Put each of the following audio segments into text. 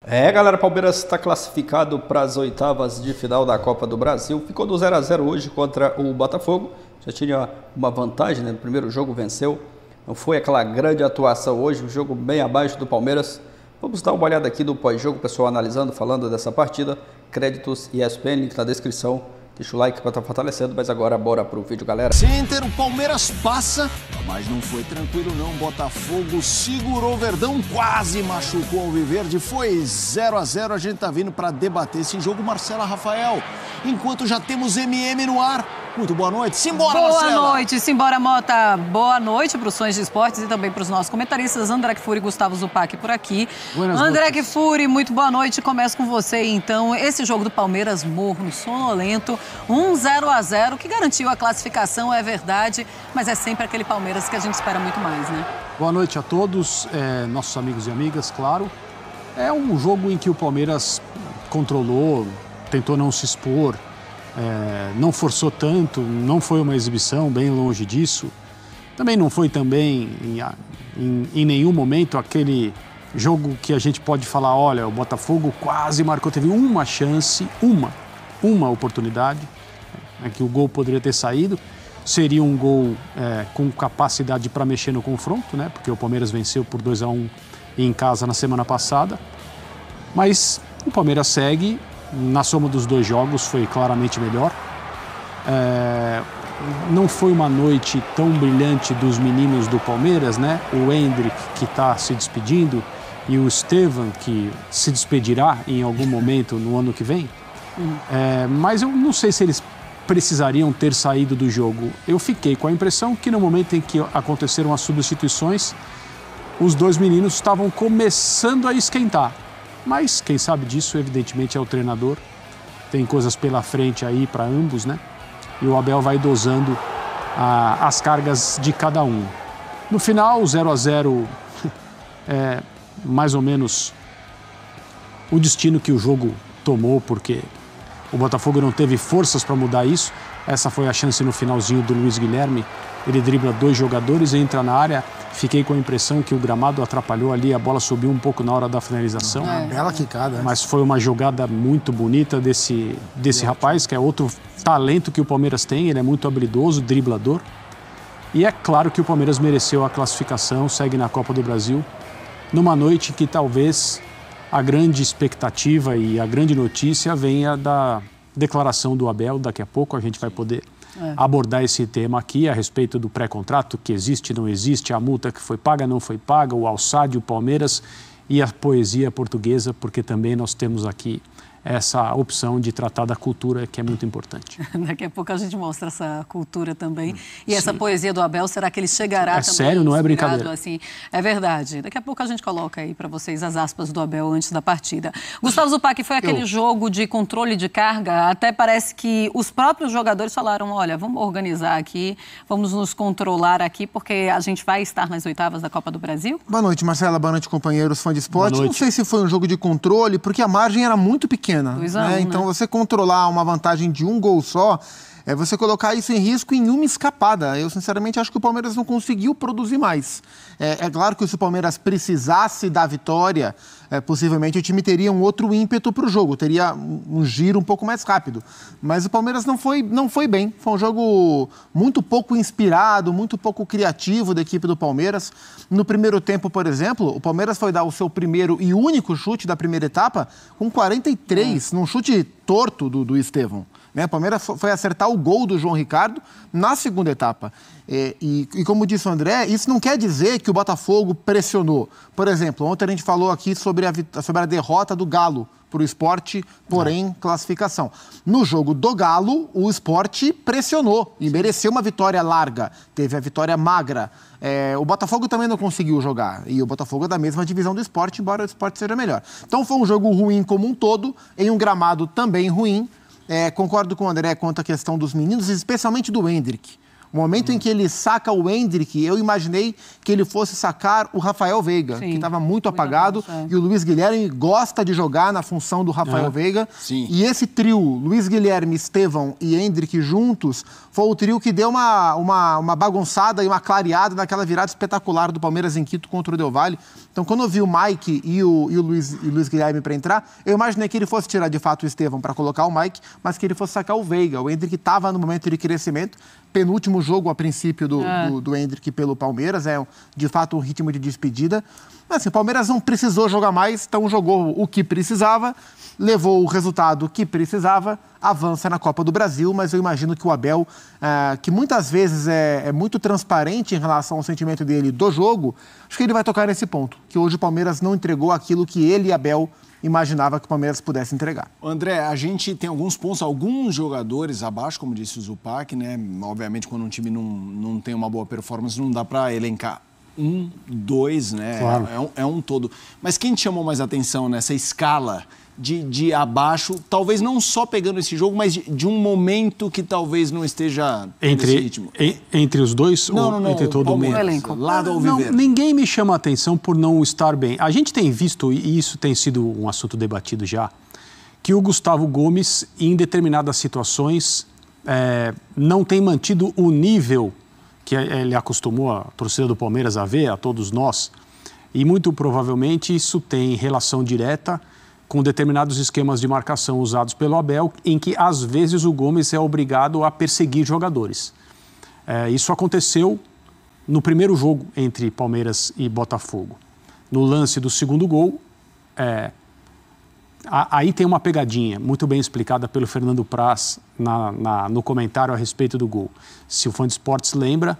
Galera, Palmeiras está classificado para as oitavas de final da Copa do Brasil. Ficou do 0-0 hoje contra o Botafogo. Já tinha uma vantagem, né? No primeiro jogo venceu. Não foi aquela grande atuação hoje, um jogo bem abaixo do Palmeiras. Vamos dar uma olhada aqui no pós-jogo, pessoal analisando, falando dessa partida. Créditos ESPN, link na descrição. Deixa o like para estar fortalecendo, mas agora bora pro vídeo, galera. Center, o Palmeiras passa, mas não foi tranquilo não. Botafogo segurou o Verdão, quase machucou o Alviverde. Foi 0-0, a gente tá vindo para debater esse jogo. Marcela, Rafael, enquanto já temos MM no ar. Muito boa noite. Simbora, Marcela. Boa noite. Simbora, Mota. Boa noite para os Sonhos de Esportes e também para os nossos comentaristas. André Kfouri e Gustavo Zupac por aqui. André Kfouri, muito boa noite. Começo com você, então. Esse jogo do Palmeiras morno, sonolento, 0-0, que garantiu a classificação, é verdade, mas é sempre aquele Palmeiras que a gente espera muito mais, né? Boa noite a todos, nossos amigos e amigas, claro. É um jogo em que o Palmeiras controlou, tentou não se expor, não forçou tanto, não foi uma exibição, bem longe disso. Também não foi em nenhum momento aquele jogo que a gente pode falar, olha, o Botafogo quase marcou, teve uma chance, uma oportunidade, que o gol poderia ter saído. Seria um gol com capacidade para mexer no confronto, né? Porque o Palmeiras venceu por 2-1 em casa na semana passada. Mas o Palmeiras segue. Na soma dos dois jogos foi claramente melhor. Não foi uma noite tão brilhante dos meninos do Palmeiras, né? O Hendrick, que está se despedindo, e o Estevam, que se despedirá em algum momento no ano que vem. Mas eu não sei se eles precisariam ter saído do jogo. Eu fiquei com a impressão que no momento em que aconteceram as substituições, os dois meninos estavam começando a esquentar. Mas quem sabe disso, evidentemente, é o treinador. Tem coisas pela frente aí para ambos, né? E o Abel vai dosando as cargas de cada um. No final, o 0-0 é mais ou menos o destino que o jogo tomou, porque o Botafogo não teve forças para mudar isso. Essa foi a chance no finalzinho do Luiz Guilherme. Ele dribla dois jogadores, entra na área. Fiquei com a impressão que o gramado atrapalhou ali, a bola subiu um pouco na hora da finalização. Bela quicada. Mas foi uma jogada muito bonita desse rapaz, que é outro talento que o Palmeiras tem. Ele é muito habilidoso, driblador. E é claro que o Palmeiras mereceu a classificação, segue na Copa do Brasil, numa noite que talvez a grande expectativa e a grande notícia venha da declaração do Abel. Daqui a pouco a gente vai poder abordar esse tema aqui a respeito do pré-contrato, que existe, não existe, a multa que foi paga, não foi paga, o Alçade, o Palmeiras e a poesia portuguesa, porque também nós temos aqui essa opção de tratar da cultura, que é muito importante. Daqui a pouco a gente mostra essa cultura também. E essa poesia do Abel, será que ele chegará também? Sério, não é brincadeira. Assim? É verdade. Daqui a pouco a gente coloca aí para vocês as aspas do Abel antes da partida. Gustavo Zupac, foi aquele jogo de controle de carga? Até parece que os próprios jogadores falaram, olha, vamos organizar aqui, vamos nos controlar aqui, porque a gente vai estar nas oitavas da Copa do Brasil? Boa noite, Marcela. Boa noite, companheiros, fã de esporte. Não sei se foi um jogo de controle, porque a margem era muito pequena. Então, você controlar uma vantagem de um gol só, é você colocar isso em risco em uma escapada. Eu, sinceramente, acho que o Palmeiras não conseguiu produzir mais. É claro que se o Palmeiras precisasse da vitória, possivelmente o time teria um outro ímpeto para o jogo, teria um giro um pouco mais rápido. Mas o Palmeiras não foi bem. Foi um jogo muito pouco inspirado, muito pouco criativo da equipe do Palmeiras. No primeiro tempo, por exemplo, o Palmeiras foi dar o seu primeiro e único chute da primeira etapa com 43, num chute torto do Estevam. O Palmeiras foi acertar o gol do João Ricardo na segunda etapa. E como disse o André, isso não quer dizer que o Botafogo pressionou. Por exemplo, ontem a gente falou aqui sobre a derrota do Galo para o Sport, porém, classificação. No jogo do Galo, o Sport pressionou e mereceu uma vitória larga. Teve a vitória magra. O Botafogo também não conseguiu jogar. E o Botafogo é da mesma divisão do Sport, embora o Sport seja melhor. Então foi um jogo ruim como um todo, em um gramado também ruim. Concordo com o André quanto à questão dos meninos, especialmente do Hendrick. O momento em que ele saca o Endrick, eu imaginei que ele fosse sacar o Rafael Veiga, que estava muito apagado, e o Luiz Guilherme gosta de jogar na função do Rafael Veiga. Sim. E esse trio, Luiz Guilherme, Estevão e Endrick juntos, foi o trio que deu uma bagunçada e uma clareada naquela virada espetacular do Palmeiras em Quito contra o Del Valle. Então, quando eu vi o Mike e o Luiz Guilherme para entrar, eu imaginei que ele fosse tirar de fato o Estevão para colocar o Mike, mas que ele fosse sacar o Veiga. O Endrick estava no momento de crescimento, penúltimo jogo a princípio do Endrick pelo Palmeiras, de fato um ritmo de despedida. Mas assim, o Palmeiras não precisou jogar mais, então jogou o que precisava, levou o resultado que precisava, avança na Copa do Brasil, mas eu imagino que o Abel, que muitas vezes é muito transparente em relação ao sentimento dele do jogo, acho que ele vai tocar nesse ponto, que hoje o Palmeiras não entregou aquilo que ele e Abel imaginava que o Palmeiras pudesse entregar. André, a gente tem alguns pontos, alguns jogadores abaixo, como disse o Zupac, né? Obviamente, quando um time não tem uma boa performance, não dá para elencar 1, 2, né? Claro. É um todo. Mas quem te chamou mais atenção nessa escala de abaixo, talvez não só pegando esse jogo, mas de um momento que talvez não esteja nesse ritmo? Entre os dois? Não, entre todo mundo? Elenco. Lado ao viver. Ninguém me chama a atenção por não estar bem. A gente tem visto, e isso tem sido um assunto debatido já, que o Gustavo Gomes, em determinadas situações, não tem mantido o nível que ele acostumou a torcida do Palmeiras a ver, a todos nós. E muito provavelmente isso tem relação direta com determinados esquemas de marcação usados pelo Abel, em que, às vezes, o Gomes é obrigado a perseguir jogadores. Isso aconteceu no primeiro jogo entre Palmeiras e Botafogo. No lance do segundo gol, aí tem uma pegadinha, muito bem explicada pelo Fernando Praz no comentário a respeito do gol. Se o fã de esportes lembra,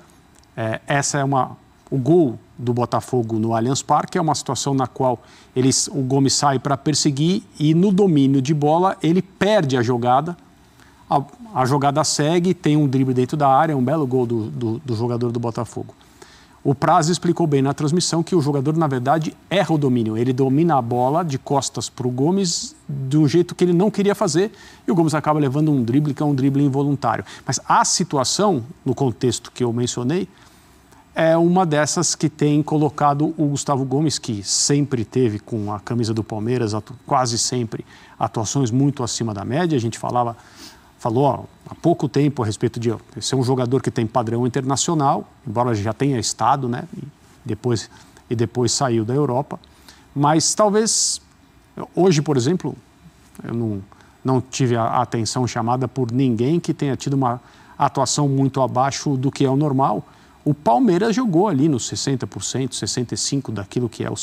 essa é o gol do Botafogo no Allianz Parque é uma situação na qual o Gomes sai para perseguir e no domínio de bola ele perde a jogada. A jogada segue, tem um drible dentro da área, um belo gol do jogador do Botafogo. O Praz explicou bem na transmissão que o jogador, na verdade, erra o domínio. Ele domina a bola de costas para o Gomes de um jeito que ele não queria fazer e o Gomes acaba levando um drible que é um drible involuntário. Mas a situação, no contexto que eu mencionei, é uma dessas que tem colocado o Gustavo Gomes, que sempre teve com a camisa do Palmeiras, quase sempre, atuações muito acima da média. A gente falou há pouco tempo a respeito de ser um jogador que tem padrão internacional, embora já tenha estado, né? E depois saiu da Europa. Mas talvez, hoje, por exemplo, eu não tive a atenção chamada por ninguém que tenha tido uma atuação muito abaixo do que é o normal. O Palmeiras jogou ali nos 60%, 65% daquilo que é o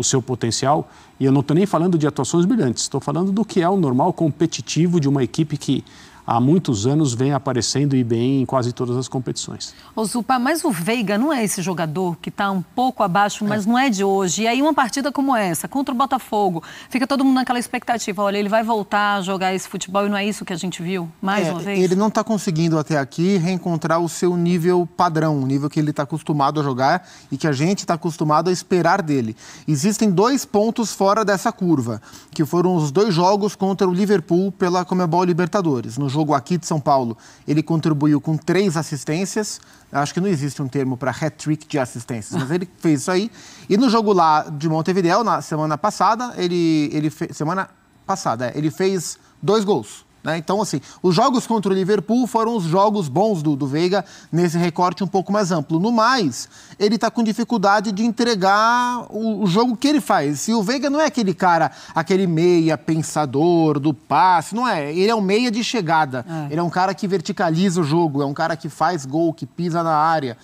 seu potencial. E eu não estou nem falando de atuações brilhantes, estou falando do que é o normal competitivo de uma equipe que há muitos anos vem aparecendo e bem em quase todas as competições. Ô Zupa, mas o Veiga não é esse jogador que está um pouco abaixo, mas não é de hoje. E aí uma partida como essa, contra o Botafogo, fica todo mundo naquela expectativa, olha, ele vai voltar a jogar esse futebol e não é isso que a gente viu mais uma vez? Ele não está conseguindo até aqui reencontrar o seu nível padrão, o nível que ele está acostumado a jogar e que a gente está acostumado a esperar dele. Existem 2 pontos fora dessa curva, que foram os 2 jogos contra o Liverpool pela Conmebol Libertadores. No jogo aqui de São Paulo, ele contribuiu com 3 assistências. Acho que não existe um termo para hat-trick de assistências, mas ele fez isso aí. E no jogo lá de Montevidéu, na semana passada, ele fez 2 gols. Né? Então, assim, os jogos contra o Liverpool foram os jogos bons do Veiga nesse recorte um pouco mais amplo. No mais, ele está com dificuldade de entregar o jogo que ele faz. E o Veiga não é aquele cara, aquele meia pensador do passe, não é. Ele é um meia de chegada. Ele é um cara que verticaliza o jogo, é um cara que faz gol, que pisa na área,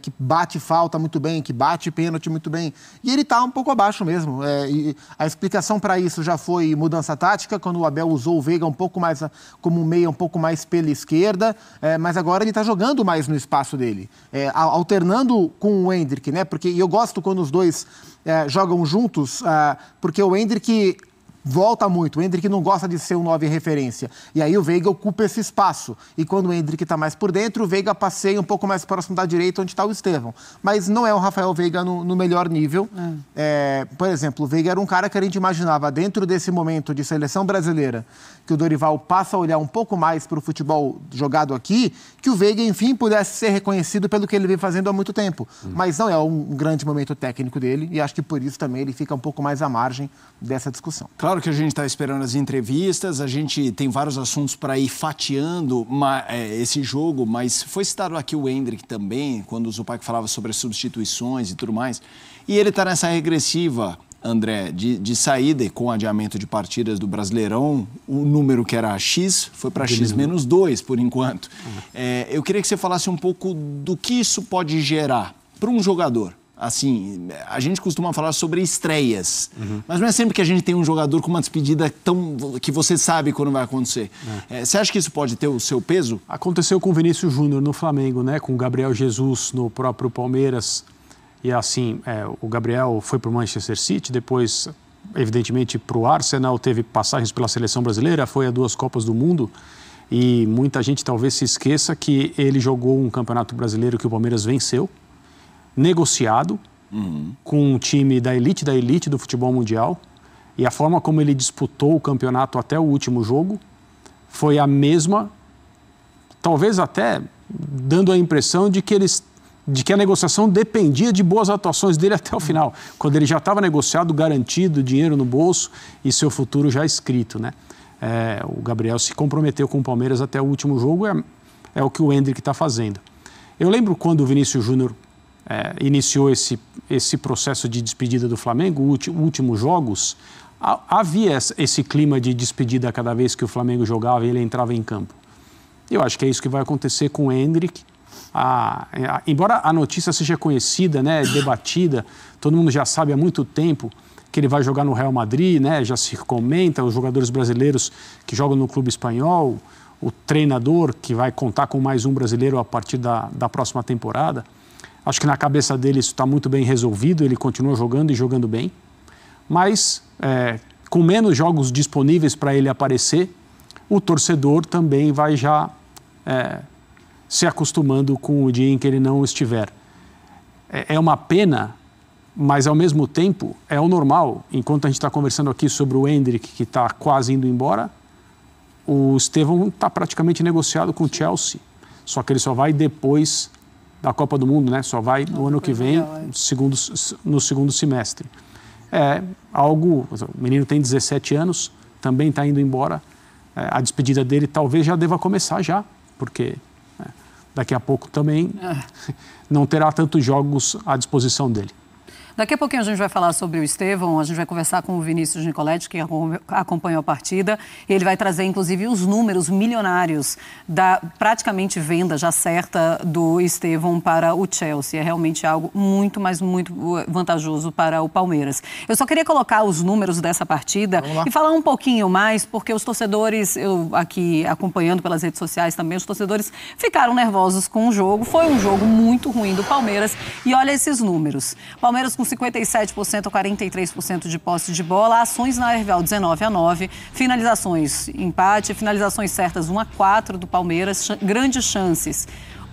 que bate falta muito bem, que bate pênalti muito bem. E ele está um pouco abaixo mesmo. E a explicação para isso já foi mudança tática, quando o Abel usou o Veiga um pouco mais como um meia, um pouco mais pela esquerda, mas agora ele está jogando mais no espaço dele, alternando com o Endrick, né? Porque eu gosto quando os dois jogam juntos, porque o Endrick volta muito. O Endrick não gosta de ser um 9 referência. E aí o Veiga ocupa esse espaço. E quando o Endrick está mais por dentro, o Veiga passeia um pouco mais próximo da direita, onde está o Estevão. Mas não é o Rafael Veiga no melhor nível. Por exemplo, o Veiga era um cara que a gente imaginava, dentro desse momento de seleção brasileira, que o Dorival passa a olhar um pouco mais para o futebol jogado aqui, que o Veiga, enfim, pudesse ser reconhecido pelo que ele vem fazendo há muito tempo. Mas não é um grande momento técnico dele, e acho que por isso também ele fica um pouco mais à margem dessa discussão. Claro que a gente está esperando as entrevistas, a gente tem vários assuntos para ir fatiando esse jogo, mas foi citado aqui o Endrick também, quando o Zupac falava sobre as substituições e tudo mais, e ele está nessa regressiva, André, de saída com adiamento de partidas do Brasileirão, o número que era X foi para X-2 por enquanto. Eu queria que você falasse um pouco do que isso pode gerar para um jogador. Assim, a gente costuma falar sobre estreias, mas não é sempre que a gente tem um jogador com uma despedida que você sabe quando vai acontecer. Você acha que isso pode ter o seu peso? Aconteceu com o Vinícius Júnior no Flamengo, né? Com o Gabriel Jesus no próprio Palmeiras. E assim, o Gabriel foi para o Manchester City, depois, evidentemente, para o Arsenal, teve passagens pela seleção brasileira, foi a 2 Copas do Mundo. E muita gente talvez se esqueça que ele jogou um campeonato brasileiro que o Palmeiras venceu, negociado, com um time da elite do futebol mundial. E a forma como ele disputou o campeonato até o último jogo foi a mesma, talvez até dando a impressão de que a negociação dependia de boas atuações dele até o final, quando ele já estava negociado, garantido, dinheiro no bolso e seu futuro já escrito, né? O Gabriel se comprometeu com o Palmeiras até o último jogo, é o que o Endrick está fazendo. Eu lembro quando o Vinícius Júnior iniciou esse processo de despedida do Flamengo, os últimos jogos, havia esse clima de despedida cada vez que o Flamengo jogava e ele entrava em campo. Eu acho que é isso que vai acontecer com o Endrick. Embora a notícia seja conhecida, né, debatida, todo mundo já sabe há muito tempo que ele vai jogar no Real Madrid, né, já se comenta, os jogadores brasileiros que jogam no clube espanhol, o treinador que vai contar com mais um brasileiro a partir da próxima temporada. Acho que na cabeça dele isso está muito bem resolvido, ele continua jogando e jogando bem, mas com menos jogos disponíveis para ele aparecer, o torcedor também vai já se acostumando com o dia em que ele não estiver. É uma pena, mas ao mesmo tempo é o normal. Enquanto a gente está conversando aqui sobre o Endrick, que está quase indo embora, o Estevão está praticamente negociado com o Chelsea, só que ele só vai depois da Copa do Mundo, né? Só vai no ano que vem, no segundo semestre. O menino tem 17 anos, também está indo embora. A despedida dele talvez já deva começar já, porque daqui a pouco também não terá tantos jogos à disposição dele. Daqui a pouquinho a gente vai falar sobre o Estevão, a gente vai conversar com o Vinícius Nicoletti, que acompanhou a partida. Ele vai trazer, inclusive, os números milionários da praticamente venda já certa do Estevão para o Chelsea. É realmente algo muito, mas muito vantajoso para o Palmeiras. Eu só queria colocar os números dessa partida e falar um pouquinho mais, porque os torcedores, eu aqui acompanhando pelas redes sociais também, os torcedores ficaram nervosos com o jogo. Foi um jogo muito ruim do Palmeiras e olha esses números. Palmeiras com 57% a 43% de posse de bola, ações na Hervel 19-9, finalizações empate, finalizações certas 1-4 do Palmeiras, grandes chances.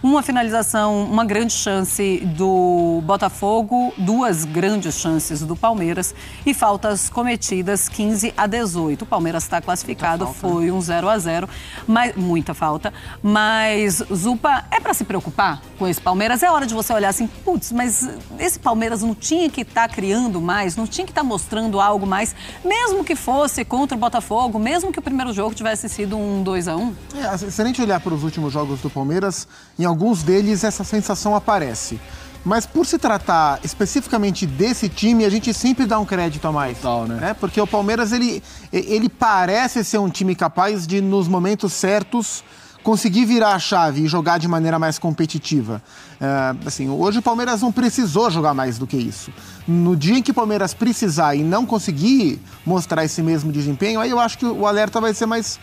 Uma finalização, uma grande chance do Botafogo, 2 grandes chances do Palmeiras e faltas cometidas 15-18. O Palmeiras está classificado, foi um 0-0, mas muita falta. Mas, Zupa, é para se preocupar com esse Palmeiras? É hora de você olhar assim, putz, mas esse Palmeiras não tinha que estar criando mais, não tinha que estar mostrando algo mais, mesmo que fosse contra o Botafogo, mesmo que o primeiro jogo tivesse sido um 2-1? Se a gente olhar para os últimos jogos do Palmeiras, em alguns deles essa sensação aparece. Mas por se tratar especificamente desse time, a gente sempre dá um crédito a mais. Né? Porque o Palmeiras, ele parece ser um time capaz de, nos momentos certos, conseguir virar a chave e jogar de maneira mais competitiva. Hoje o Palmeiras não precisou jogar mais do que isso. No dia em que o Palmeiras precisar e não conseguir mostrar esse mesmo desempenho, aí eu acho que o alerta vai ser mais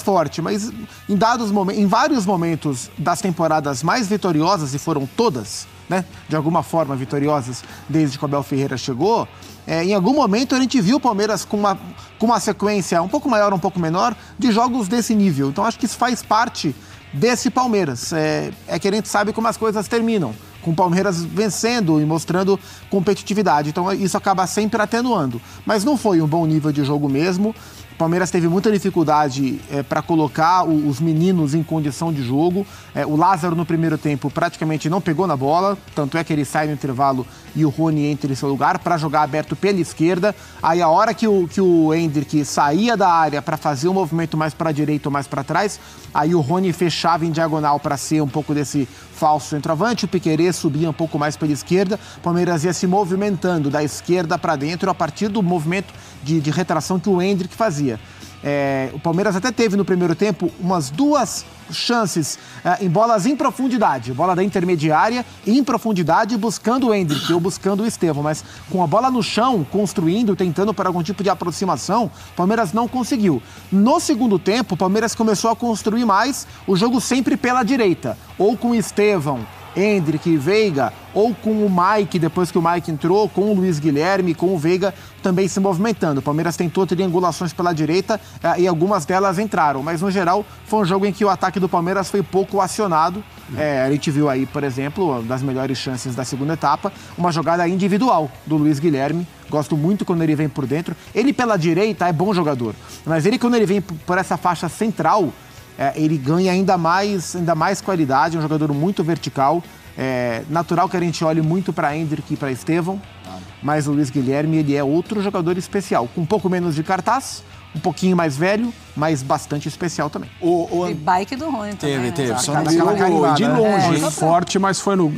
forte. Mas em vários momentos das temporadas mais vitoriosas, e foram todas, né, de alguma forma vitoriosas desde que o Abel Ferreira chegou, em algum momento a gente viu o Palmeiras com com uma sequência um pouco maior, um pouco menor, de jogos desse nível. Então acho que isso faz parte desse Palmeiras. É que a gente sabe como as coisas terminam, com o Palmeiras vencendo e mostrando competitividade. Então isso acaba sempre atenuando. Mas não foi um bom nível de jogo mesmo. O Palmeiras teve muita dificuldade para colocar os meninos em condição de jogo. O Lázaro, no primeiro tempo, praticamente não pegou na bola. Tanto é que ele sai no intervalo e o Rony entra em seu lugar para jogar aberto pela esquerda. Aí, a hora que o Endrick saía da área para fazer um movimento mais para a direita ou mais para trás, aí o Rony fechava em diagonal para ser um pouco desse falso centroavante. O Piquerez subia um pouco mais pela esquerda. O Palmeiras ia se movimentando da esquerda para dentro a partir do movimento de retração que o Endrick fazia. O Palmeiras até teve no primeiro tempo umas 2 chances em bolas em profundidade, bola da intermediária em profundidade, buscando o Endrick ou buscando o Estevão, mas com a bola no chão, construindo, tentando por algum tipo de aproximação, o Palmeiras não conseguiu. No segundo tempo, o Palmeiras começou a construir mais, o jogo sempre pela direita, ou com o Estevão, Endrick e Veiga, ou com o Mike, depois que o Mike entrou, com o Luiz Guilherme, com o Veiga também se movimentando. O Palmeiras tentou triangulações pela direita e algumas delas entraram, mas no geral foi um jogo em que o ataque do Palmeiras foi pouco acionado. A gente viu aí, por exemplo, uma das melhores chances da segunda etapa, uma jogada individual do Luiz Guilherme. Gosto muito quando ele vem por dentro. Ele pela direita é bom jogador, mas ele quando ele vem por essa faixa central, ele ganha ainda mais qualidade, é um jogador muito vertical. É natural que a gente olhe muito para Endrick e para Estevão, mas o Luiz Guilherme ele é outro jogador especial, com um pouco menos de cartaz, um pouquinho mais velho, mas bastante especial também. E bike do Rony também. Teve. Né? Só não virou de longe. Forte, mas foi no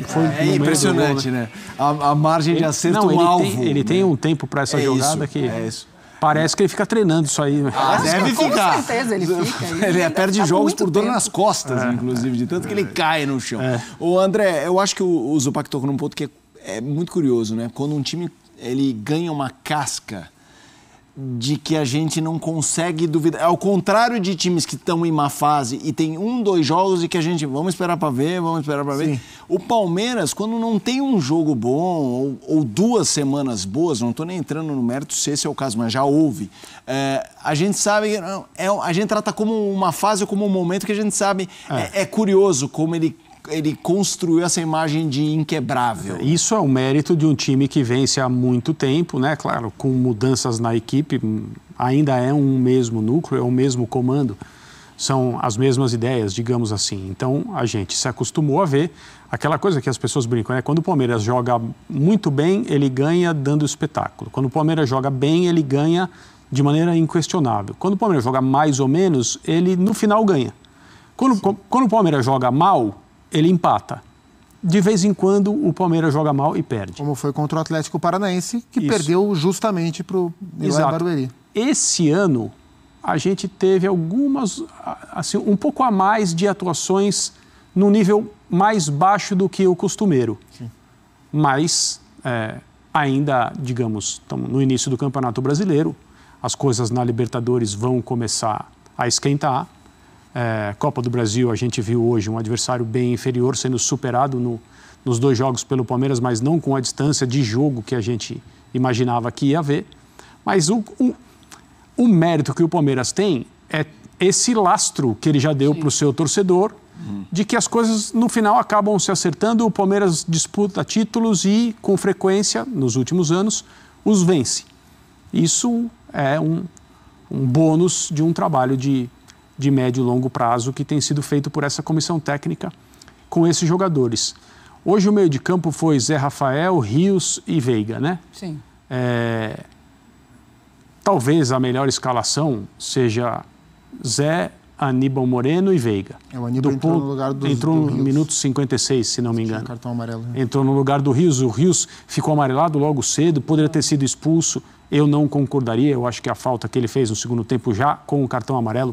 impressionante, gol, né? A margem de acerto no alvo. Ele tem um tempo para essa jogada que... Parece que ele fica treinando isso aí. Deve ficar. Com certeza ele fica. Ele perde jogos por dor nas costas, inclusive, de tanto que ele cai no chão. Ô, André, eu acho que o Zupac tocou num ponto que é muito curioso, né? Quando um time ele ganha uma casca de que a gente não consegue duvidar. Ao contrário de times que estão em má fase e tem 1, 2 jogos e que a gente vamos esperar para ver. O Palmeiras, quando não tem um jogo bom ou 2 semanas boas, não estou nem entrando no mérito se esse é o caso, mas já houve, a gente sabe, a gente trata como uma fase, como um momento que a gente sabe, é curioso como ele construiu essa imagem de inquebrável. Isso é um mérito de um time que vence há muito tempo, né? Claro, com mudanças na equipe, ainda é um mesmo núcleo, é o mesmo comando, são as mesmas ideias, digamos assim. Então, a gente se acostumou a ver aquela coisa que as pessoas brincam, né? Quando o Palmeiras joga muito bem, ele ganha dando espetáculo. Quando o Palmeiras joga bem, ele ganha de maneira inquestionável. Quando o Palmeiras joga mais ou menos, ele no final ganha. Quando o Palmeiras joga mal, ele empata. De vez em quando, o Palmeiras joga mal e perde. Como foi contra o Atlético Paranaense, que perdeu justamente para o Barueri. Esse ano, a gente teve algumas, assim, um pouco a mais de atuações no nível mais baixo do que o costumeiro. Sim. Mas, ainda, digamos, estamos no início do Campeonato Brasileiro, as coisas na Libertadores vão começar a esquentar. Copa do Brasil, a gente viu hoje um adversário bem inferior sendo superado nos 2 jogos pelo Palmeiras, mas não com a distância de jogo que a gente imaginava que ia haver. Mas o mérito que o Palmeiras tem é esse lastro que ele já deu para o seu torcedor, de que as coisas no final acabam se acertando, o Palmeiras disputa títulos e, com frequência, nos últimos anos, os vence. Isso é um bônus de um trabalho de médio e longo prazo que tem sido feito por essa comissão técnica com esses jogadores. Hoje o meio de campo foi Zé Rafael, Rios e Veiga, né? Sim. Talvez a melhor escalação seja Zé, Aníbal Moreno e Veiga. O Aníbal entrou no lugar do Entrou no Rios. minuto 56, se não me engano. Cartão amarelo. Né? Entrou no lugar do Rios. O Rios ficou amarelado logo cedo, poderia ter sido expulso. Eu não concordaria, eu acho que a falta que ele fez no segundo tempo já com o cartão amarelo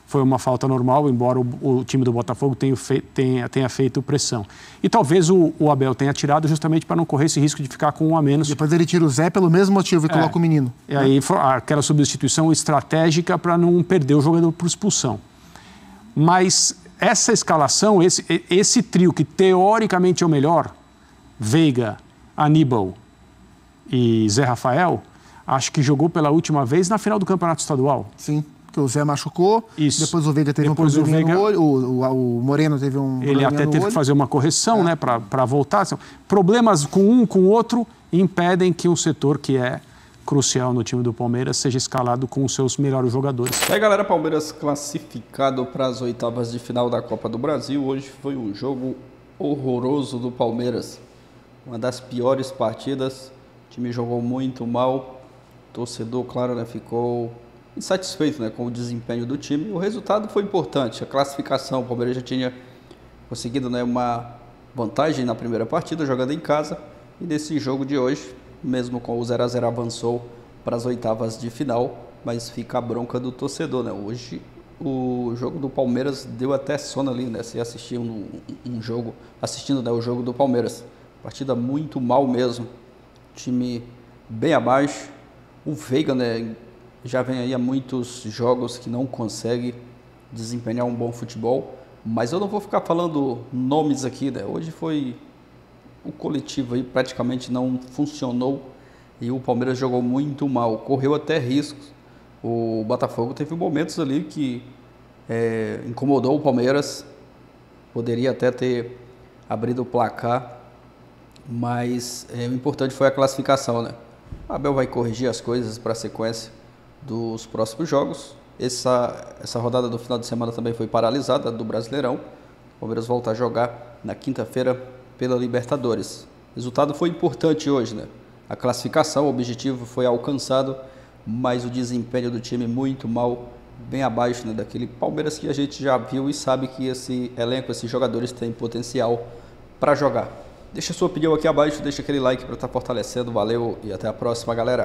foi uma falta normal, embora o time do Botafogo tenha feito pressão. E talvez o Abel tenha tirado justamente para não correr esse risco de ficar com 1 a menos. Depois ele tira o Zé pelo mesmo motivo e coloca o menino. E aí aquela substituição estratégica para não perder o jogador por expulsão. Mas essa escalação, esse trio que teoricamente é o melhor, Veiga, Aníbal e Zé Rafael, acho que jogou pela última vez na final do Campeonato Estadual. Sim, porque o Zé machucou, Isso. Depois o Veiga teve um problema no olho, o Moreno teve um problema no olho. Ele até teve que fazer uma correção, né, para voltar. Problemas com um, com o outro, impedem que um setor que é crucial no time do Palmeiras seja escalado com os seus melhores jogadores. E aí, galera, Palmeiras classificado para as oitavas de final da Copa do Brasil. Hoje foi um jogo horroroso do Palmeiras. Uma das piores partidas. O time jogou muito mal. O torcedor, claro, né, ficou insatisfeito, né, com o desempenho do time. O resultado foi importante. A classificação, o Palmeiras já tinha conseguido, né, uma vantagem na primeira partida, jogando em casa. E nesse jogo de hoje, mesmo com o 0-0, avançou para as oitavas de final, mas fica a bronca do torcedor, né? Hoje o jogo do Palmeiras deu até sono ali, né? Se assistiu assistindo, né, o jogo do Palmeiras. Partida muito mal mesmo, time bem abaixo. O Veiga, né, já vem aí há muitos jogos que não consegue desempenhar um bom futebol, mas eu não vou ficar falando nomes aqui, né? Hoje foi o coletivo aí, praticamente não funcionou e o Palmeiras jogou muito mal, correu até riscos. O Botafogo teve momentos ali que incomodou o Palmeiras, poderia até ter abrido o placar, mas o importante foi a classificação, né? O Abel vai corrigir as coisas para a sequência dos próximos jogos. Essa rodada do final de semana também foi paralisada, do Brasileirão. O Palmeiras volta a jogar na quinta-feira pela Libertadores. O resultado foi importante hoje, né? A classificação, o objetivo foi alcançado, mas o desempenho do time muito mal, bem abaixo, né, daquele Palmeiras que a gente já viu e sabe que esse elenco, esses jogadores têm potencial para jogar. Deixa a sua opinião aqui abaixo, deixa aquele like para estar fortalecendo. Valeu e até a próxima, galera.